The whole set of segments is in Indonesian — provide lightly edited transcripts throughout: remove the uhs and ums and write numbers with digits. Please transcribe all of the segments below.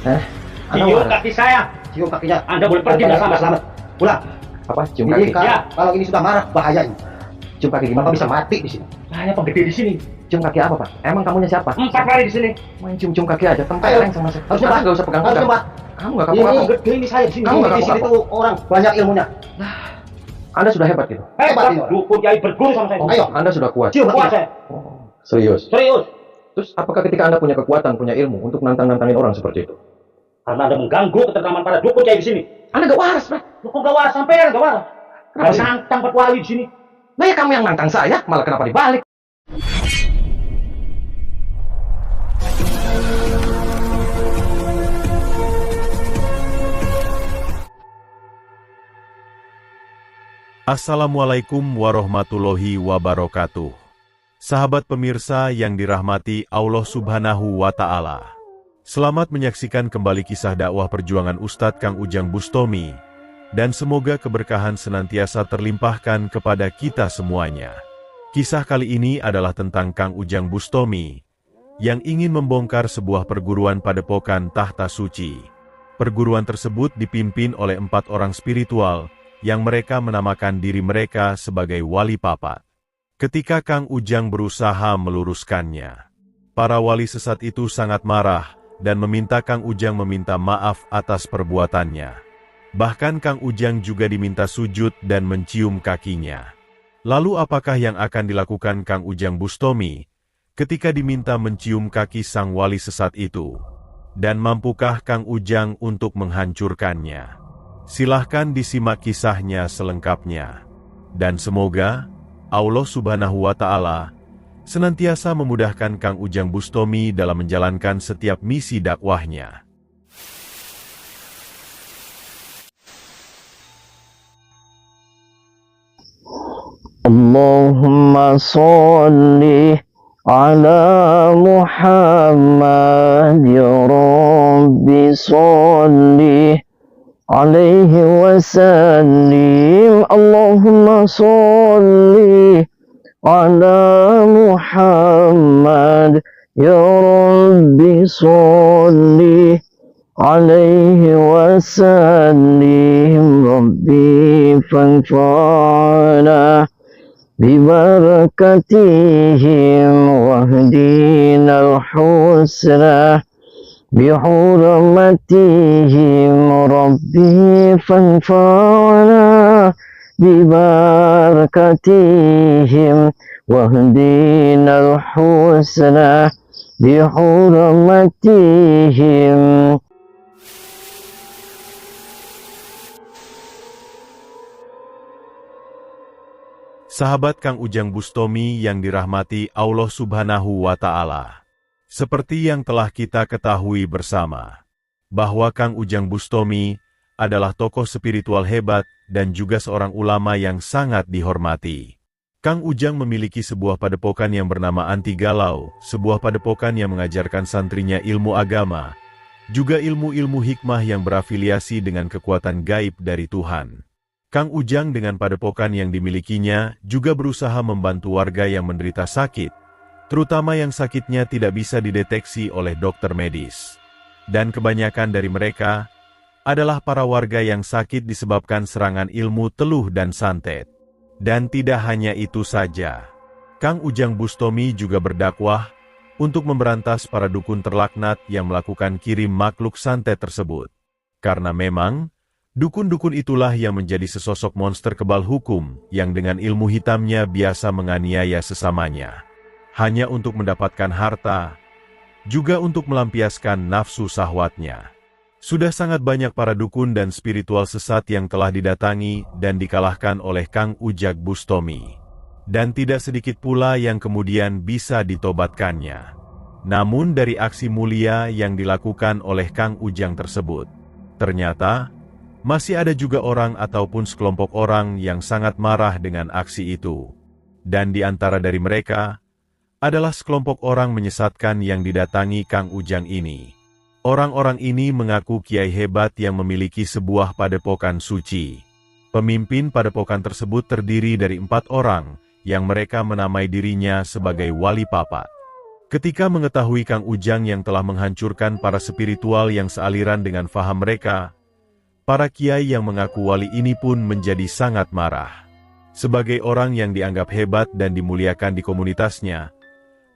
Anda Cium marah. kaki saya. Cium kakinya. Anda boleh pergi nggak sama? Selamat. Pulang. Apa? Cium Ini kaki? Ya. kalau ini sudah marah bahaya ini. Cium kaki Bapak gimana? bisa mati di sini. Saya penggede di sini. Cium kaki apa, Pak? Emang kamunya siapa? 4 hari di sini. Main cium-cium kaki aja, tempeleng sama saya. Harus Kamu Pak. nggak usah Harus pegang-pegang. Pak. Kamu nggak Ini kapok-kapok. Penggede ini saya di sini. Kamu nggak di sini kapok-kapok. tuh orang banyak ilmunya. Anda sudah hebat gitu. Hebat ini orang. Dukun Kiai berguru sama saya. Ayo. Anda sudah kuat. Cium Kuat kakinya. saya. Oh, serius. Serius. Terus apakah ketika Anda punya kekuatan, punya ilmu untuk nantang-nantangin orang seperti itu? Karena Anda mengganggu ketentraman para dukun Kiai di sini. Anda gak waras, Pak. Dukun gak waras, sampean gak waras. Kenapa sih? Nantang petuali di sini. Nah ya kamu yang nantang saya, malah kenapa dibalik? Assalamualaikum warahmatullahi wabarakatuh. Sahabat pemirsa yang dirahmati Allah Subhanahu wa Ta'ala. Selamat menyaksikan kembali kisah dakwah perjuangan Ustadz Kang Ujang Bustomi, dan semoga keberkahan senantiasa terlimpahkan kepada kita semuanya. Kisah kali ini adalah tentang Kang Ujang Bustomi, yang ingin membongkar sebuah perguruan padepokan Tahta Suci. Perguruan tersebut dipimpin oleh 4 orang spiritual, yang mereka menamakan diri mereka sebagai wali papat. Ketika Kang Ujang berusaha meluruskannya, para wali sesat itu sangat marah dan meminta Kang Ujang meminta maaf atas perbuatannya. Bahkan Kang Ujang juga diminta sujud dan mencium kakinya. Lalu apakah yang akan dilakukan Kang Ujang Bustomi ketika diminta mencium kaki sang wali sesat itu? Dan mampukah Kang Ujang untuk menghancurkannya? Silahkan disimak kisahnya selengkapnya. Dan semoga Allah Subhanahu wa Ta'ala senantiasa memudahkan Kang Ujang Bustomi dalam menjalankan setiap misi dakwahnya. Allahumma sholli ala Muhammad ya Rabbi sholli alaihi wasallim. Allahumma sholli ala Muhammad ya Rabbi sholli alaihi wasallim. Rabbi fanfa'na ببركتهم واهدنا الحسنى بحرمتهم. ربي فانفعنا ببركتهم واهدنا الحسنى بحرمتهم. Sahabat Kang Ujang Bustomi yang dirahmati Allah Subhanahu wa Ta'ala. Seperti yang telah kita ketahui bersama, bahwa Kang Ujang Bustomi adalah tokoh spiritual hebat dan juga seorang ulama yang sangat dihormati. Kang Ujang memiliki sebuah padepokan yang bernama Anti Galau, sebuah padepokan yang mengajarkan santrinya ilmu agama, juga ilmu-ilmu hikmah yang berafiliasi dengan kekuatan gaib dari Tuhan. Kang Ujang dengan padepokan yang dimilikinya juga berusaha membantu warga yang menderita sakit, terutama yang sakitnya tidak bisa dideteksi oleh dokter medis. Dan kebanyakan dari mereka adalah para warga yang sakit disebabkan serangan ilmu teluh dan santet. Dan tidak hanya itu saja, Kang Ujang Bustomi juga berdakwah untuk memberantas para dukun terlaknat yang melakukan kirim makhluk santet tersebut. Karena memang dukun-dukun itulah yang menjadi sesosok monster kebal hukum yang dengan ilmu hitamnya biasa menganiaya sesamanya. Hanya untuk mendapatkan harta, juga untuk melampiaskan nafsu syahwatnya. Sudah sangat banyak para dukun dan spiritual sesat yang telah didatangi dan dikalahkan oleh Kang Ujang Bustomi. Dan tidak sedikit pula yang kemudian bisa ditobatkannya. Namun dari aksi mulia yang dilakukan oleh Kang Ujang tersebut, ternyata masih ada juga orang ataupun sekelompok orang yang sangat marah dengan aksi itu. Dan di antara dari mereka adalah sekelompok orang menyesatkan yang didatangi Kang Ujang ini. Orang-orang ini mengaku kiai hebat yang memiliki sebuah padepokan suci. Pemimpin padepokan tersebut terdiri dari 4 orang yang mereka menamai dirinya sebagai wali papat. Ketika mengetahui Kang Ujang yang telah menghancurkan para spiritual yang sealiran dengan faham mereka, para kiai yang mengaku wali ini pun menjadi sangat marah. Sebagai orang yang dianggap hebat dan dimuliakan di komunitasnya,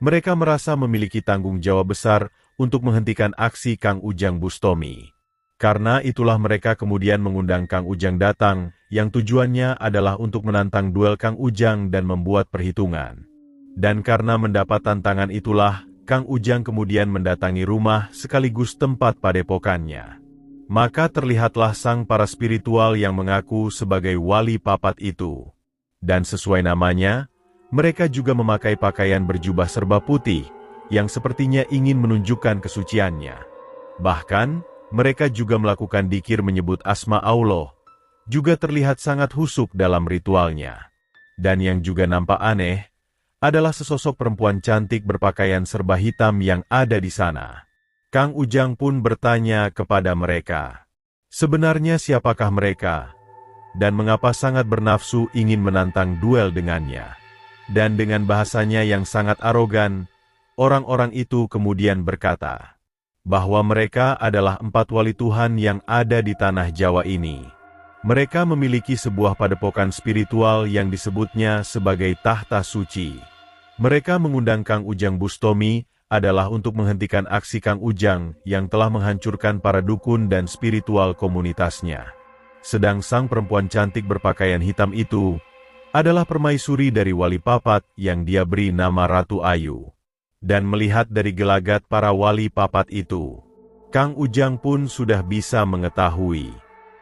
mereka merasa memiliki tanggung jawab besar untuk menghentikan aksi Kang Ujang Bustomi. Karena itulah mereka kemudian mengundang Kang Ujang datang, yang tujuannya adalah untuk menantang duel Kang Ujang dan membuat perhitungan. Dan karena mendapat tantangan itulah, Kang Ujang kemudian mendatangi rumah sekaligus tempat padepokannya. Maka terlihatlah sang para spiritual yang mengaku sebagai wali papat itu. Dan sesuai namanya, mereka juga memakai pakaian berjubah serba putih, yang sepertinya ingin menunjukkan kesuciannya. Bahkan, mereka juga melakukan dzikir menyebut asma Allah, juga terlihat sangat husuk dalam ritualnya. Dan yang juga nampak aneh, adalah sesosok perempuan cantik berpakaian serba hitam yang ada di sana. Kang Ujang pun bertanya kepada mereka, sebenarnya siapakah mereka? Dan mengapa sangat bernafsu ingin menantang duel dengannya? Dan dengan bahasanya yang sangat arogan, orang-orang itu kemudian berkata, bahwa mereka adalah 4 wali Tuhan yang ada di tanah Jawa ini. Mereka memiliki sebuah padepokan spiritual yang disebutnya sebagai Tahta Suci. Mereka mengundang Kang Ujang Bustomi adalah untuk menghentikan aksi Kang Ujang yang telah menghancurkan para dukun dan spiritual komunitasnya. Sedang sang perempuan cantik berpakaian hitam itu adalah permaisuri dari wali papat yang dia beri nama Ratu Ayu. Dan melihat dari gelagat para wali papat itu, Kang Ujang pun sudah bisa mengetahui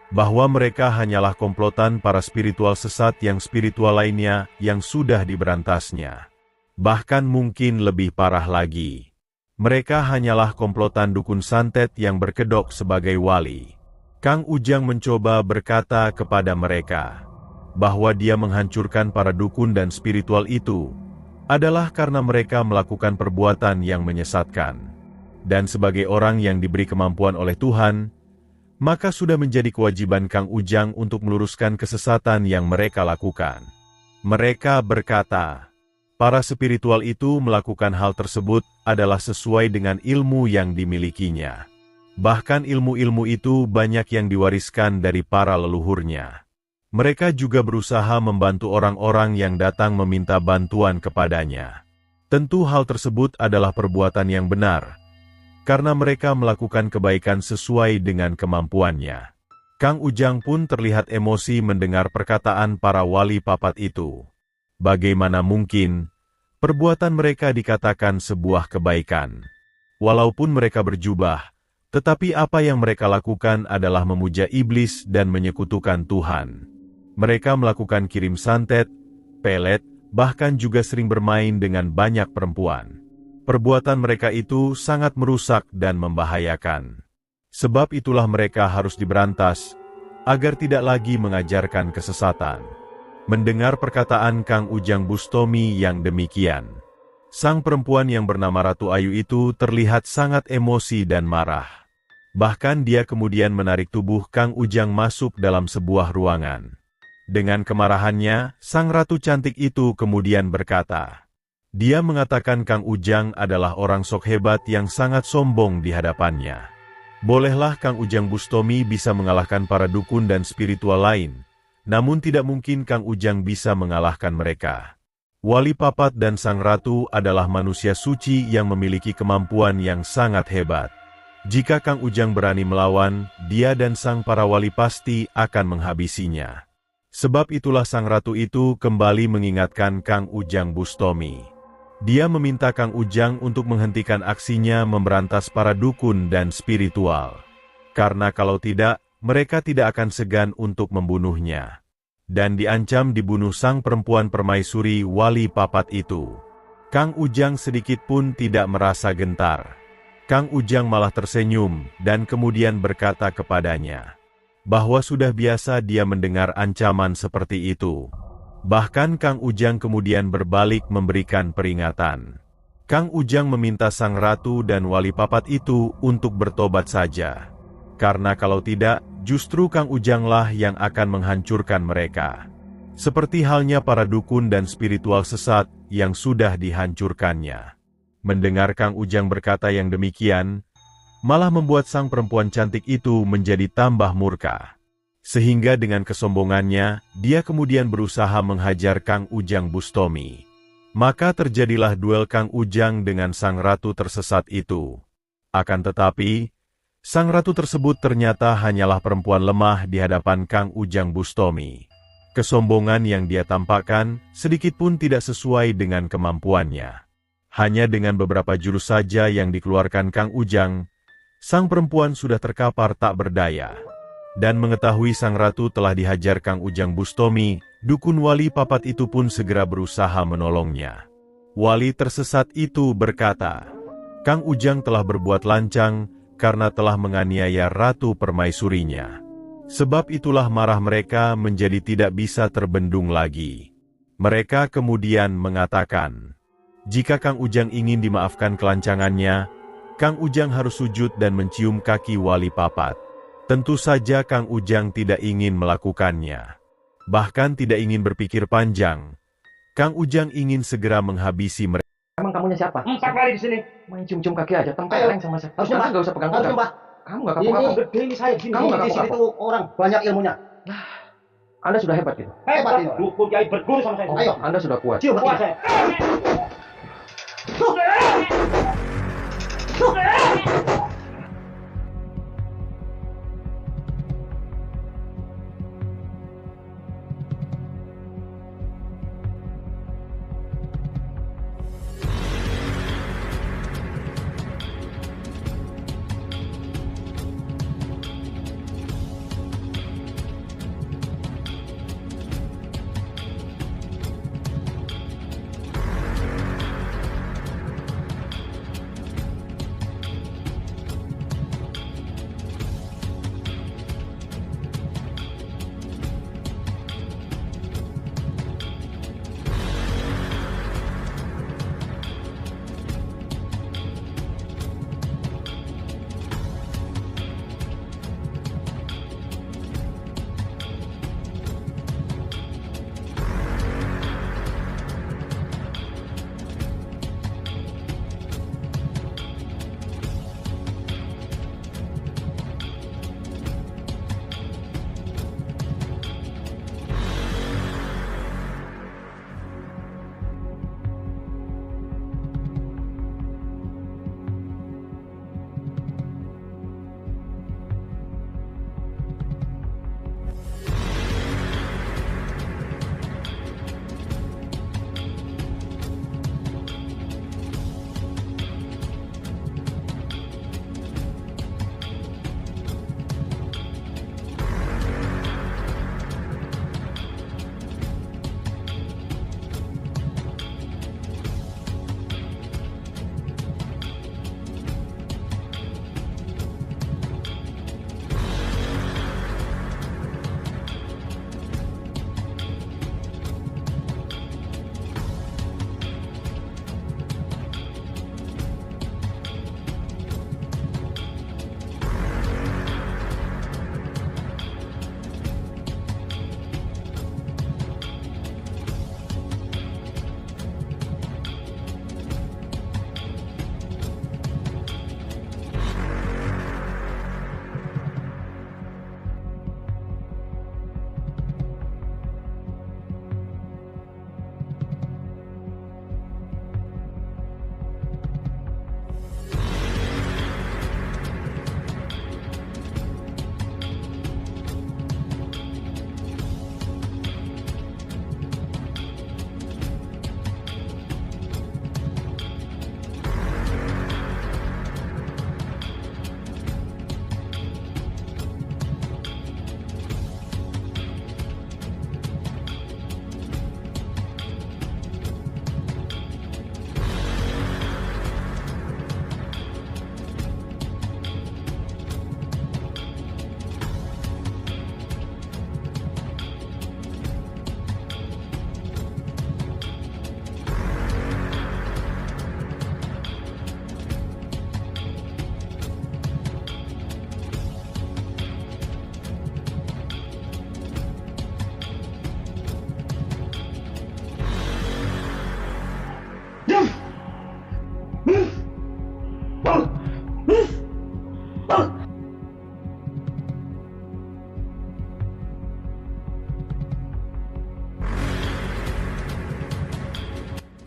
bahwa mereka hanyalah komplotan para spiritual sesat yang spiritual lainnya yang sudah diberantasnya. Bahkan mungkin lebih parah lagi, mereka hanyalah komplotan dukun santet yang berkedok sebagai wali. Kang Ujang mencoba berkata kepada mereka bahwa dia menghancurkan para dukun dan spiritual itu adalah karena mereka melakukan perbuatan yang menyesatkan. Dan sebagai orang yang diberi kemampuan oleh Tuhan, maka sudah menjadi kewajiban Kang Ujang untuk meluruskan kesesatan yang mereka lakukan. Mereka berkata, para spiritual itu melakukan hal tersebut adalah sesuai dengan ilmu yang dimilikinya. Bahkan ilmu-ilmu itu banyak yang diwariskan dari para leluhurnya. Mereka juga berusaha membantu orang-orang yang datang meminta bantuan kepadanya. Tentu hal tersebut adalah perbuatan yang benar, karena mereka melakukan kebaikan sesuai dengan kemampuannya. Kang Ujang pun terlihat emosi mendengar perkataan para wali papat itu. Bagaimana mungkin perbuatan mereka dikatakan sebuah kebaikan? Walaupun mereka berjubah, tetapi apa yang mereka lakukan adalah memuja iblis dan menyekutukan Tuhan. Mereka melakukan kirim santet, pelet, bahkan juga sering bermain dengan banyak perempuan. Perbuatan mereka itu sangat merusak dan membahayakan. Sebab itulah mereka harus diberantas, agar tidak lagi mengajarkan kesesatan. Mendengar perkataan Kang Ujang Bustomi yang demikian, sang perempuan yang bernama Ratu Ayu itu terlihat sangat emosi dan marah. Bahkan dia kemudian menarik tubuh Kang Ujang masuk dalam sebuah ruangan. Dengan kemarahannya, sang ratu cantik itu kemudian berkata, dia mengatakan Kang Ujang adalah orang sok hebat yang sangat sombong di hadapannya. Bolehlah Kang Ujang Bustomi bisa mengalahkan para dukun dan spiritual lain, namun tidak mungkin Kang Ujang bisa mengalahkan mereka. Wali papat dan sang ratu adalah manusia suci yang memiliki kemampuan yang sangat hebat. Jika Kang Ujang berani melawan, dia dan sang para wali pasti akan menghabisinya. Sebab itulah sang ratu itu kembali mengingatkan Kang Ujang Bustomi. Dia meminta Kang Ujang untuk menghentikan aksinya memberantas para dukun dan spiritual. Karena kalau tidak, mereka tidak akan segan untuk membunuhnya. Dan diancam dibunuh sang perempuan permaisuri wali papat itu. Kang Ujang sedikit pun tidak merasa gentar. Kang Ujang malah tersenyum dan kemudian berkata kepadanya bahwa sudah biasa dia mendengar ancaman seperti itu. Bahkan Kang Ujang kemudian berbalik memberikan peringatan. Kang Ujang meminta sang ratu dan wali papat itu untuk bertobat saja. Karena kalau tidak, justru Kang Ujanglah yang akan menghancurkan mereka. Seperti halnya para dukun dan spiritual sesat yang sudah dihancurkannya. Mendengar Kang Ujang berkata yang demikian, malah membuat sang perempuan cantik itu menjadi tambah murka. Sehingga dengan kesombongannya, dia kemudian berusaha menghajar Kang Ujang Bustomi. Maka terjadilah duel Kang Ujang dengan sang ratu tersesat itu. Akan tetapi, sang ratu tersebut ternyata hanyalah perempuan lemah di hadapan Kang Ujang Bustomi. Kesombongan yang dia tampakkan sedikitpun tidak sesuai dengan kemampuannya. Hanya dengan beberapa jurus saja yang dikeluarkan Kang Ujang, sang perempuan sudah terkapar tak berdaya. Dan mengetahui sang ratu telah dihajar Kang Ujang Bustomi, dukun wali papat itu pun segera berusaha menolongnya. Wali tersesat itu berkata, Kang Ujang telah berbuat lancang karena telah menganiaya ratu permaisurinya. Sebab itulah marah mereka menjadi tidak bisa terbendung lagi. Mereka kemudian mengatakan, jika Kang Ujang ingin dimaafkan kelancangannya, Kang Ujang harus sujud dan mencium kaki wali papat. Tentu saja Kang Ujang tidak ingin melakukannya. Bahkan tidak ingin berpikir panjang. Kang Ujang ingin segera menghabisi mereka. Emang kamunya siapa? 4 kali di sini. Main cium-cium kaki aja, tempeleng sama saya. Harus nyembah. Nggak usah pegang-pegang. Harus nyembah. Kamu nggak Ini kapok-kapok. Gede ini saya di sini. Kamu nggak Di sini kapok-kapok. tuh orang banyak ilmunya. Anda sudah hebat gitu. Hebat ini. Dukun Kiai berguru sama saya. Oh, Ayo. Anda sudah kuat. Cium Kuat hatinya. saya.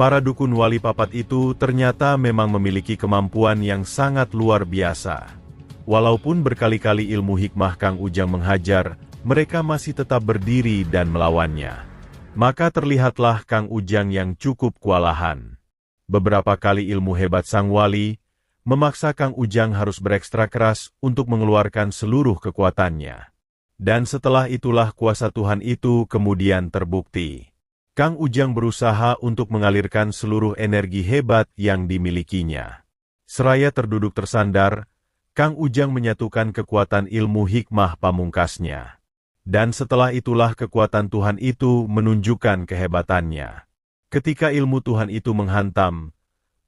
Para dukun wali papat itu ternyata memang memiliki kemampuan yang sangat luar biasa. Walaupun berkali-kali ilmu hikmah Kang Ujang menghajar, mereka masih tetap berdiri dan melawannya. Maka terlihatlah Kang Ujang yang cukup kewalahan. Beberapa kali ilmu hebat sang wali memaksa Kang Ujang harus berekstra keras untuk mengeluarkan seluruh kekuatannya. Dan setelah itulah kuasa Tuhan itu kemudian terbukti. Kang Ujang berusaha untuk mengalirkan seluruh energi hebat yang dimilikinya. Seraya terduduk tersandar, Kang Ujang menyatukan kekuatan ilmu hikmah pamungkasnya. Dan setelah itulah kekuatan Tuhan itu menunjukkan kehebatannya. Ketika ilmu Tuhan itu menghantam,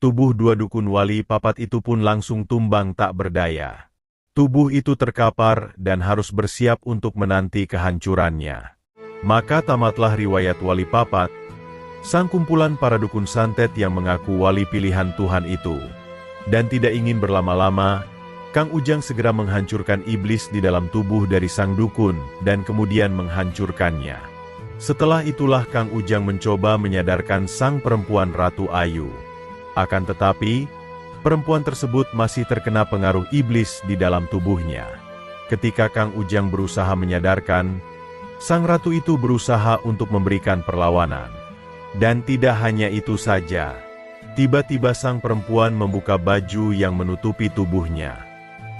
tubuh dua dukun wali papat itu pun langsung tumbang tak berdaya. Tubuh itu terkapar dan harus bersiap untuk menanti kehancurannya. Maka tamatlah riwayat wali papat, sang kumpulan para dukun santet yang mengaku wali pilihan Tuhan itu. Dan tidak ingin berlama-lama, Kang Ujang segera menghancurkan iblis di dalam tubuh dari sang dukun dan kemudian menghancurkannya. Setelah itulah Kang Ujang mencoba menyadarkan sang perempuan Ratu Ayu. Akan tetapi, perempuan tersebut masih terkena pengaruh iblis di dalam tubuhnya. Ketika Kang Ujang berusaha menyadarkan, sang ratu itu berusaha untuk memberikan perlawanan. Dan tidak hanya itu saja, tiba-tiba sang perempuan membuka baju yang menutupi tubuhnya.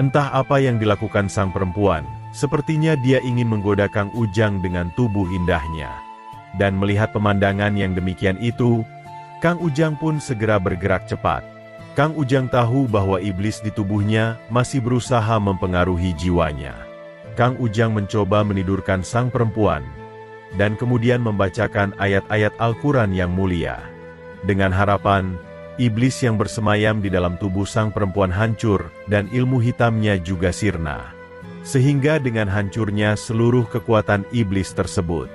Entah apa yang dilakukan sang perempuan, sepertinya dia ingin menggoda Kang Ujang dengan tubuh indahnya. Dan melihat pemandangan yang demikian itu, Kang Ujang pun segera bergerak cepat. Kang Ujang tahu bahwa iblis di tubuhnya masih berusaha mempengaruhi jiwanya. Kang Ujang mencoba menidurkan sang perempuan, dan kemudian membacakan ayat-ayat Al-Quran yang mulia. Dengan harapan, iblis yang bersemayam di dalam tubuh sang perempuan hancur dan ilmu hitamnya juga sirna. Sehingga dengan hancurnya seluruh kekuatan iblis tersebut,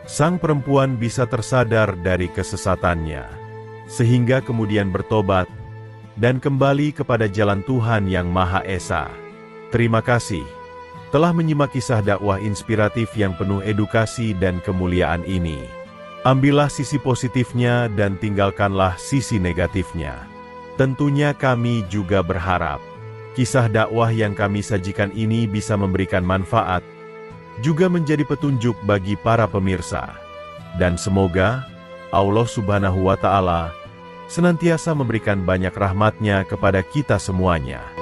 sang perempuan bisa tersadar dari kesesatannya. Sehingga kemudian bertobat dan kembali kepada jalan Tuhan yang Maha Esa. Terima kasih telah menyimak kisah dakwah inspiratif yang penuh edukasi dan kemuliaan ini. Ambillah sisi positifnya dan tinggalkanlah sisi negatifnya. Tentunya kami juga berharap kisah dakwah yang kami sajikan ini bisa memberikan manfaat, juga menjadi petunjuk bagi para pemirsa. Dan semoga Allah Subhanahu wa Ta'ala senantiasa memberikan banyak rahmat-Nya kepada kita semuanya.